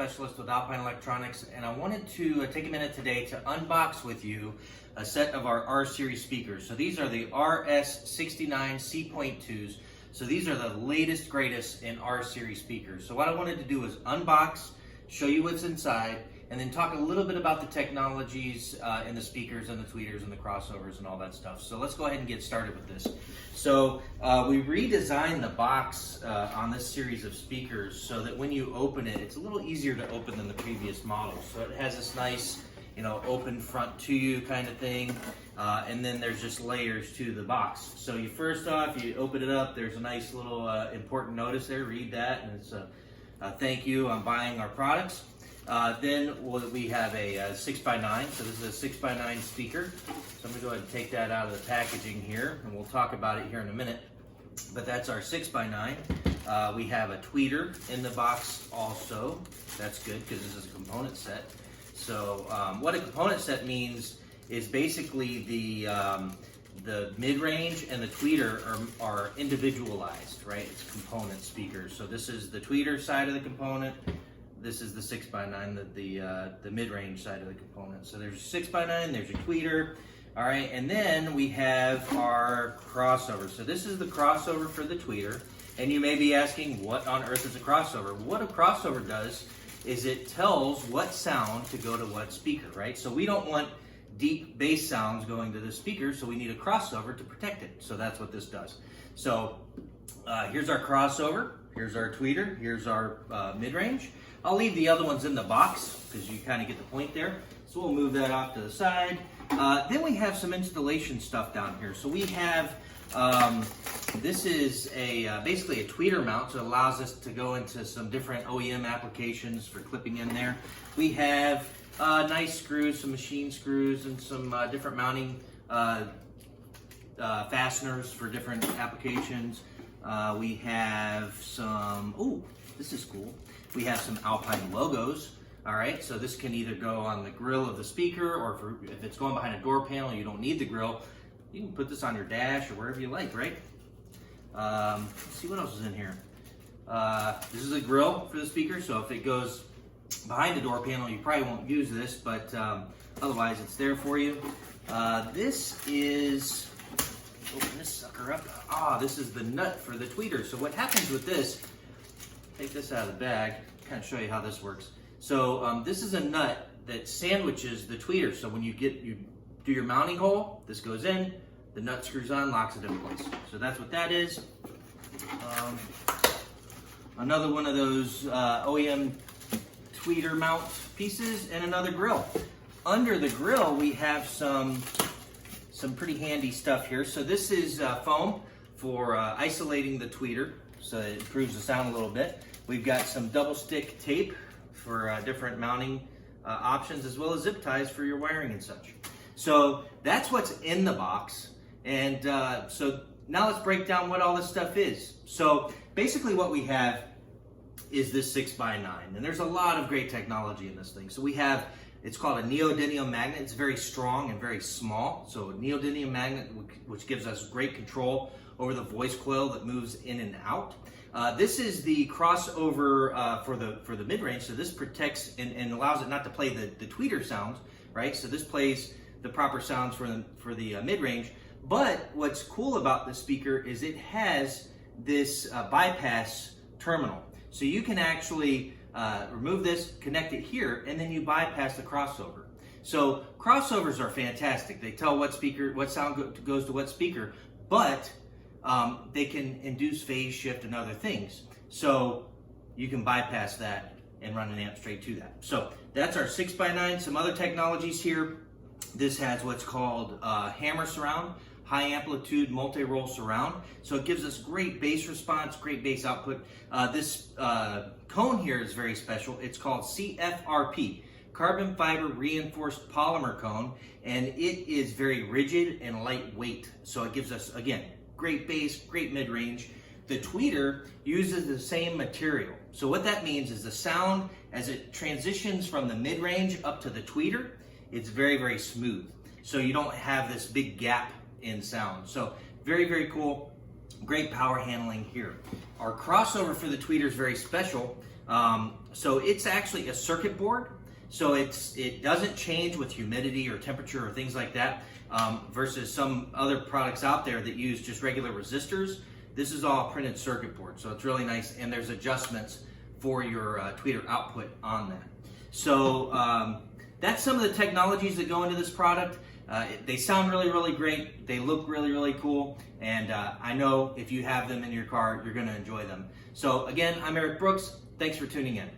specialist with Alpine Electronics, and I wanted to take a minute today to unbox with you a set of our R series speakers. So these are the R-S69C.2s. So these are the latest, greatest in R series speakers. So what I wanted to do is unbox, show you what's inside, and then talk a little bit about the technologies in the speakers and the tweeters and the crossovers and all that stuff. So let's go ahead and get started with this. So we redesigned the box on this series of speakers so that when you open it, it's a little easier to open than the previous model. So it has this nice, open front to you kind of thing, and then there's just layers to the box. So you first off, you open it up, there's a nice little important notice there, read that, and it's a thank you on buying our products. Then we have a 6x9, so this is a 6x9 speaker. So I'm going to go ahead and take that out of the packaging here, and we'll talk about it here in a minute. But that's our 6x9. We have a tweeter in the box also. That's good because this is a component set. So what a component set means is basically the mid-range and the tweeter are individualized, right? It's component speakers. So this is the tweeter side of the component. This is the 6x9, the mid-range side of the component. So there's a 6x9, there's a tweeter. All right, and then we have our crossover. So this is the crossover for the tweeter. And you may be asking, what on earth is a crossover? What a crossover does is it tells what sound to go to what speaker, right? So we don't want deep bass sounds going to the speaker, so we need a crossover to protect it. So that's what this does. So here's our crossover, here's our tweeter, here's our mid-range. I'll leave the other ones in the box because you kind of get the point there. So we'll move that off to the side. Then we have some installation stuff down here. So we have, this is basically a tweeter mount, so it allows us to go into some different OEM applications for clipping in there. We have nice screws, some machine screws, and some different mounting fasteners for different applications. We have some, oh, this is cool. We have some Alpine logos. All right, so this can either go on the grill of the speaker, or if it's going behind a door panel, you don't need the grill. You can put this on your dash or wherever you like, right? Let's see what else is in here. This is a grill for the speaker, so if it goes behind the door panel, you probably won't use this, but otherwise it's there for you. This is, open this sucker up. This is the nut for the tweeter. So what happens with this, take this out of the bag, kind of show you how this works. So this is a nut that sandwiches the tweeter. So when you do your mounting hole, this goes in, the nut screws on, locks it in place. So that's what that is. Another one of those OEM tweeter mount pieces, and another grill. Under the grill, we have some pretty handy stuff here. So this is foam for isolating the tweeter, so it improves the sound a little bit. We've got some double stick tape for different mounting options, as well as zip ties for your wiring and such. So that's what's in the box. And so now let's break down what all this stuff is. So basically what we have is this 6x9, and there's a lot of great technology in this thing. So we have, it's called a neodymium magnet. It's very strong and very small. So a neodymium magnet, which gives us great control over the voice coil that moves in and out. This is the crossover for the mid-range, so this protects and allows it not to play the tweeter sounds, right? So this plays the proper sounds for the mid-range. But what's cool about this speaker is it has this bypass terminal. So you can actually remove this, connect it here, and then you bypass the crossover. So crossovers are fantastic. They tell what sound goes to what speaker, but they can induce phase shift and other things. So you can bypass that and run an amp straight to that. So that's our 6x9. Some other technologies here. This has what's called hammer surround, high amplitude multi-roll surround. So it gives us great bass response, great bass output. This cone here is very special. It's called CFRP, carbon fiber reinforced polymer cone, and it is very rigid and lightweight. So it gives us, again, great bass, great mid-range. The tweeter uses the same material. So what that means is the sound, as it transitions from the mid-range up to the tweeter, it's very, very smooth. So you don't have this big gap in sound. So very, very cool. Great power handling here. Our crossover for the tweeter is very special. So it's actually a circuit board. So it doesn't change with humidity or temperature or things like that, versus some other products out there that use just regular resistors. This is all printed circuit board, so it's really nice, and there's adjustments for your tweeter output on that. So that's some of the technologies that go into this product. They sound really, really great. They look really, really cool. And I know if you have them in your car, you're going to enjoy them. So again, I'm Eric Brooks. Thanks for tuning in.